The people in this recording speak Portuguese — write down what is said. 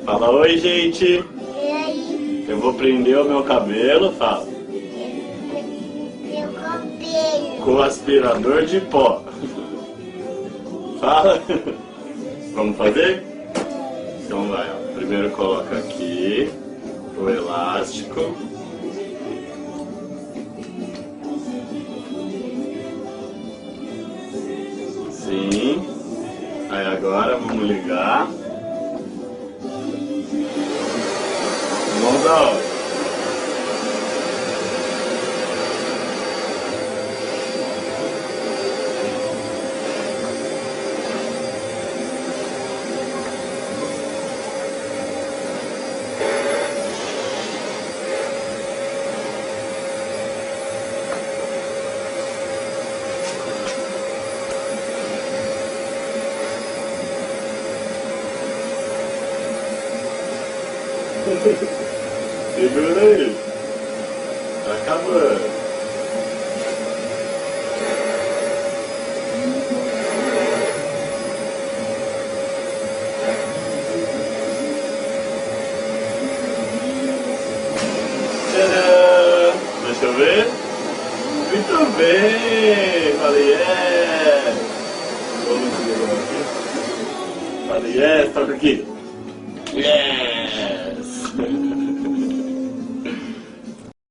Fala oi, gente. E aí? Eu vou prender o meu cabelo, fala. Meu cabelo. Com o aspirador de pó. Fala. Vamos fazer? Então vai, ó. Primeiro coloca aqui o elástico. Sim. Aí agora vamos ligar. Vamos dar ó. Segura aí. Tá acabando. Tcharam! Deixa eu ver. Muito bem! Falei, Vamos ver aqui. Falei, toca aqui. Yeah!